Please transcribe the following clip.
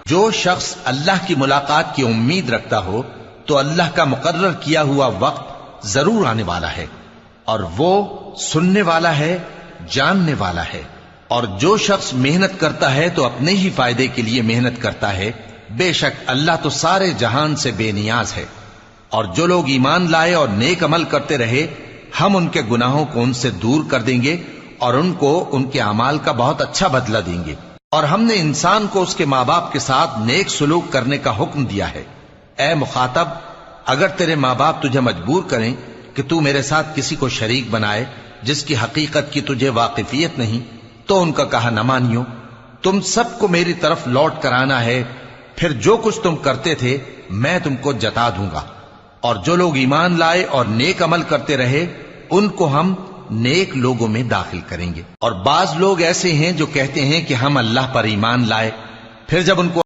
جو شخص اللہ کی ملاقات کی امید رکھتا ہو تو اللہ کا مقرر کیا ہوا وقت ضرور آنے والا ہے، اور وہ سننے والا ہے، جاننے والا ہے۔ اور جو شخص محنت کرتا ہے تو اپنے ہی فائدے کے لیے محنت کرتا ہے، بے شک اللہ تو سارے جہان سے بے نیاز ہے۔ اور جو لوگ ایمان لائے اور نیک عمل کرتے رہے، ہم ان کے گناہوں کو ان سے دور کر دیں گے اور ان کو ان کے اعمال کا بہت اچھا بدلہ دیں گے۔ اور ہم نے انسان کو اس کے ماں باپ کے ساتھ نیک سلوک کرنے کا حکم دیا ہے۔ اے مخاطب، اگر تیرے ماں باپ تجھے مجبور کریں کہ تو میرے ساتھ کسی کو شریک بنائے جس کی حقیقت کی تجھے واقفیت نہیں، تو ان کا کہا نہ مانیو۔ تم سب کو میری طرف لوٹ کر آنا ہے، پھر جو کچھ تم کرتے تھے میں تم کو جتا دوں گا۔ اور جو لوگ ایمان لائے اور نیک عمل کرتے رہے، ان کو ہم نیک لوگوں میں داخل کریں گے۔ اور بعض لوگ ایسے ہیں جو کہتے ہیں کہ ہم اللہ پر ایمان لائے، پھر جب ان کو